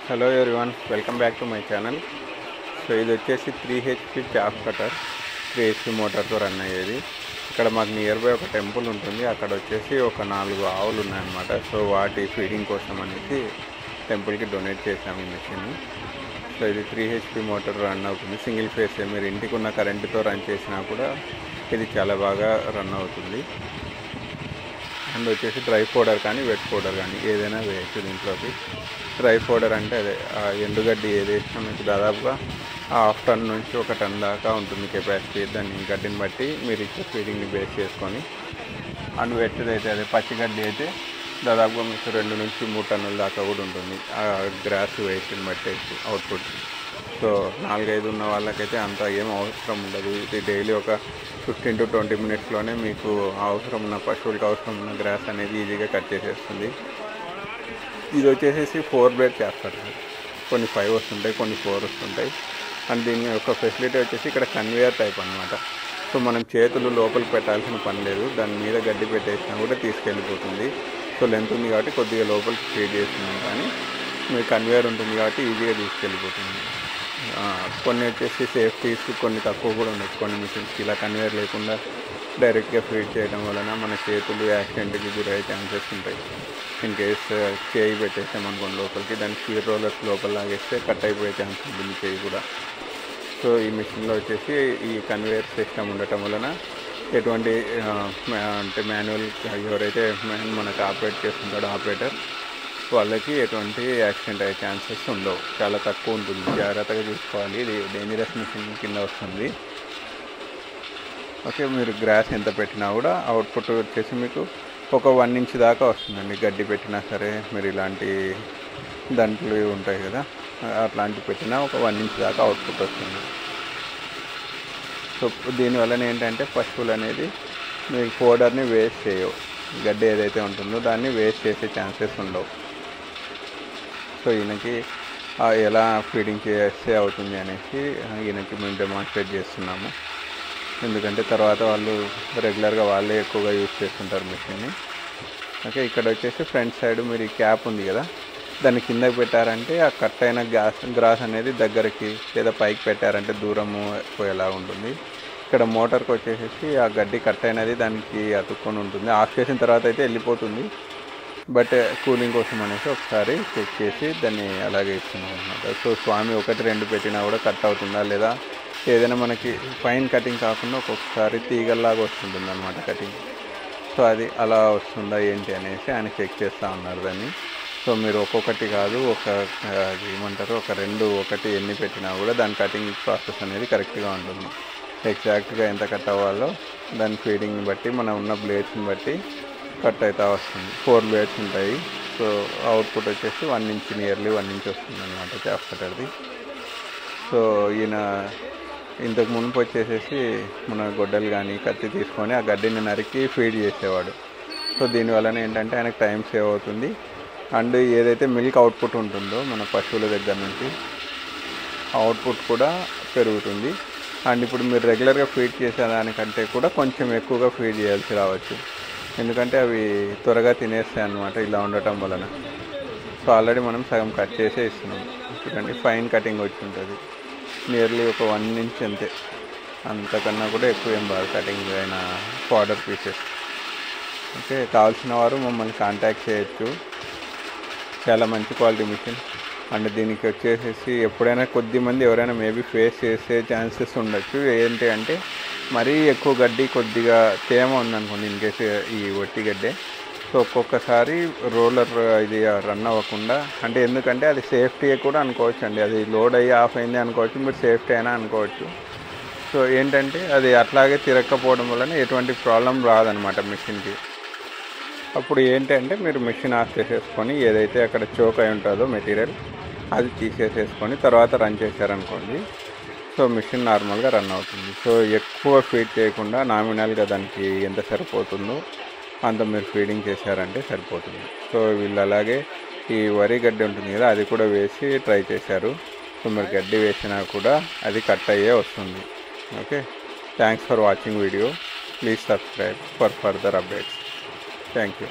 Hello everyone, welcome back to my channel. So ఇది వచ్చేసి 3 HP chaff cutter 3 HP మోటార్తో run అయ్యేది. ఇక్కడ మాకు నియర్ బై ఒక టెంపుల్ ఉంటుంది. అక్కడ వచ్చేసి ఒక 4 ఆవులు ఉన్నాయన్నమాట. సో వాటి ఫీడింగ్ కోసం అనేసి టెంపుల్కి డొనేట్ చేసాము ఈ మిషన్. సో ఇది 3 HP మోటార్ రన్ అవుతుంది. సింగిల్ ఫేస్, మీరు ఇంటికి ఉన్న కరెంటుతో రన్ చేసినా కూడా ఇది చాలా బాగా రన్ అవుతుంది. అండ్ వచ్చేసి డ్రై పౌడర్ కానీ వెట్ పౌడర్ కానీ ఏదైనా వేయచ్చు దీంట్లోకి. డ్రై పౌడర్ అంటే అదే ఎండుగడ్డి ఏది వేసినా మీకు దాదాపుగా హాఫ్ టన్ నుంచి 1 టన్ దాకా ఉంటుంది కెపాసిటీ. దాన్ని గడ్డిని బట్టి మీరు ఇచ్చే ఫీడింగ్ని బేస్ చేసుకొని. అండ్ వెట్ది అయితే అదే పచ్చిగడ్డి అయితే దాదాపుగా మీకు 2 నుంచి 3 టన్నుల దాకా కూడా ఉంటుంది ఆ గ్రాస్ వేస్ట్ని బట్టి అవుట్పుట్. సో 4-5 ఉన్న వాళ్ళకైతే అంత ఏం అవసరం ఉండదు. ఇది డైలీ ఒక 15 to 20 మినిట్స్లోనే మీకు అవసరం ఉన్న పశువులకు అవసరం ఉన్న గ్రాస్ అనేది ఈజీగా కట్ చేసేస్తుంది. ఇది వచ్చేసి 4 బ్లేడ్ చేస్తారు. కొన్ని 5 వస్తుంటాయి, కొన్ని 4 వస్తుంటాయి. అండ్ దీని యొక్క ఫెసిలిటీ వచ్చేసి ఇక్కడ కన్వేయర్ టైప్ అనమాట. సో మనం చేతులు లోపలికి పెట్టాల్సిన పని లేదు. దాని మీద గడ్డి పెట్టేసినా కూడా తీసుకెళ్ళిపోతుంది. సో లెంత్ ఉంది కాబట్టి కొద్దిగా లోపలికి ఫీడ్ చేస్తున్నాం, కానీ మీకు కన్వేయర్ ఉంటుంది కాబట్టి ఈజీగా తీసుకెళ్ళిపోతుంది. కొన్ని వచ్చేసి సేఫ్టీస్ కొన్ని తక్కువ కూడా ఉండొచ్చు కొన్ని మిషన్స్కి. ఇలా కన్వేయర్ లేకుండా డైరెక్ట్గా ఫీడ్ చేయడం వలన మన చేతులు యాక్సిడెంట్కి గురయ్యే ఛాన్సెస్ ఉంటాయి. ఇన్ కేస్ చేయి పెట్టేసామనుకోండి లోపలికి, దాన్ని స్పీడ్ రోలర్స్ లోపల లాగేస్తే కట్ అయిపోయే ఛాన్స్ ఉంటుంది చేయి కూడా. సో ఈ మిషన్లో వచ్చేసి ఈ కన్వేయర్ సిస్టమ్ ఉండటం వలన ఎటువంటి అంటే మాన్యువల్ ఎవరైతే మనకు ఆపరేట్ చేస్తుంటాడో ఆపరేటర్, వాళ్ళకి ఎటువంటి యాక్సిడెంట్ అయ్యే ఛాన్సెస్ ఉండవు. చాలా తక్కువ ఉంటుంది. జాగ్రత్తగా చూసుకోవాలి. ఇది డేంజరస్ మిషన్ కింద వస్తుంది. ఓకే, మీరు గ్రాస్ ఎంత పెట్టినా కూడా అవుట్పుట్ వచ్చేసి మీకు ఒక 1 ఇంచ్ దాకా వస్తుందండి. గడ్డి పెట్టినా సరే, మీరు ఇలాంటి దాంట్లో ఉంటాయి కదా, అట్లాంటివి పెట్టినా ఒక 1 ఇంచ్ దాకా అవుట్పుట్ వస్తుంది. సో దీనివల్ల ఏంటంటే పశువులు అనేది మీకు పౌడర్ని వేస్ట్ చేయవు. గడ్డి ఏదైతే ఉంటుందో దాన్ని వేస్ట్ చేసే ఛాన్సెస్ ఉండవు. సో ఈయనకి ఎలా ఫీడింగ్ చేస్తే అవుతుంది అనేసి ఈయనకి మేము డెమాన్స్ట్రేట్ చేస్తున్నాము. ఎందుకంటే తర్వాత వాళ్ళు రెగ్యులర్గా వాళ్ళే ఎక్కువగా యూజ్ చేస్తుంటారు మిషన్ని. ఓకే, ఇక్కడ వచ్చేసి ఫ్రంట్ సైడ్ మీరు ఈ క్యాప్ ఉంది కదా, దాన్ని కిందకి పెట్టారంటే ఆ కట్ అయిన గ్రాస్ అనేది దగ్గరికి లేదా పైకి పెట్టారంటే దూరము పోయేలా ఉంటుంది. ఇక్కడ మోటార్కి వచ్చేసి ఆ గడ్డి కట్ అయినది దానికి అతుక్కొని ఉంటుంది. ఆఫ్ చేసిన తర్వాత అయితే వెళ్ళిపోతుంది, బట్ కూలింగ్ కోసం అనేసి ఒకసారి చెక్ చేసి దాన్ని అలాగే ఇస్తున్నాం అనమాట. సో స్వామి 1-2 పెట్టినా కూడా కట్ అవుతుందా లేదా, ఏదైనా మనకి ఫైన్ కటింగ్ కాకుండా ఒక్కొక్కసారి తీగల్లాగా వస్తుంటుంది అనమాట కటింగ్. సో అది అలా వస్తుందా ఏంటి అనేసి ఆయన చెక్ చేస్తూ ఉన్నారు దాన్ని. సో మీరు ఒక్కొక్కటి కాదు, ఏమంటారు, ఒక 2-1 ఎన్ని పెట్టినా కూడా దాని కటింగ్ ప్రాసెస్ అనేది కరెక్ట్గా ఉంటుంది. ఎగ్జాక్ట్గా ఎంత కట్ అవ్వాలో దాని ఫీడింగ్ని బట్టి, మనం ఉన్న బ్లేడ్స్ని బట్టి కట్ అవుతూ వస్తుంది. 4 బ్లేడ్స్ ఉంటాయి. సో అవుట్పుట్ వచ్చేసి 1 ఇంచ్, నియర్లీ 1 ఇంచ్ వస్తుంది అనమాట చాప్ కటర్ది. సో ఈయన ఇంతకు మునుపు వచ్చేసి మన గొడ్డలు కానీ కత్తి తీసుకొని ఆ గడ్డిని నరికి ఫీడ్ చేసేవాడు. సో దీనివల్ల ఏంటంటే ఆయనకు టైం సేవ్ అవుతుంది. అండ్ ఏదైతే మిల్క్ అవుట్పుట్ ఉంటుందో మన పశువుల దగ్గర నుంచి అవుట్పుట్ కూడా పెరుగుతుంది. అండ్ ఇప్పుడు మీరు రెగ్యులర్గా ఫీడ్ చేసేదానికంటే కూడా కొంచెం ఎక్కువగా ఫీడ్ చేయాల్సి రావచ్చు, ఎందుకంటే అవి త్వరగా తినేస్తాయి అన్నమాట ఇలా ఉండటం వలన. సో ఆల్రెడీ మనం సగం కట్ చేసే ఇస్తున్నాం. చూడండి, ఫైన్ కటింగ్ వచ్చి ఉంటుంది. నియర్లీ ఒక 1 ఇంచ్ అంతే, అంతకన్నా కూడా ఎక్కువ ఏం బాగా కటింగ్ అయిన పౌడర్ పీసెస్. ఓకే, కావాల్సిన వారు మమ్మల్ని కాంటాక్ట్ చేయొచ్చు. చాలా మంచి క్వాలిటీ మిషన్. అండ్ దీనికి వచ్చేసి ఎప్పుడైనా కొద్దిమంది ఎవరైనా మేబీ ఫేస్ చేసే ఛాన్సెస్ ఉండొచ్చు. ఏంటి అంటే మరీ ఎక్కువ గడ్డి కొద్దిగా తేమ ఉందనుకోండి, ఇన్ కేసు ఈ ఒట్టి గడ్డే, సో ఒక్కొక్కసారి రోలర్ ఇది రన్ అవ్వకుండా, అంటే ఎందుకంటే అది సేఫ్టీ కూడా అనుకోవచ్చు అండి. అది లోడ్ అయ్యి ఆఫ్ అయింది అనుకోవచ్చు, మీరు సేఫ్టీ అయినా అనుకోవచ్చు. సో ఏంటంటే అది అట్లాగే తిరగకపోవడం వలన ఎటువంటి ప్రాబ్లం రాదనమాట మిషన్కి. అప్పుడు ఏంటంటే మీరు మిషన్ ఆఫ్ చేసేసుకొని ఏదైతే అక్కడ చోక్ అయి ఉంటుందో మెటీరియల్ అది తీసేసేసుకొని తర్వాత రన్ చేశారనుకోండి, సో మిషన్ నార్మల్గా రన్ అవుతుంది. సో ఎక్కువ ఫీడ్ చేయకుండా నామినల్గా దానికి ఎంత సరిపోతుందో అంత మీరు ఫీడింగ్ చేశారంటే సరిపోతుంది. సో వీళ్ళు అలాగే ఈ వరి గడ్డి ఉంటుంది కదా, అది కూడా వేసి ట్రై చేశారు. సో మీరు గడ్డి వేసినా కూడా అది కట్ అయ్యే వస్తుంది. Okay, thanks for watching video. Please subscribe for further updates. Thank you.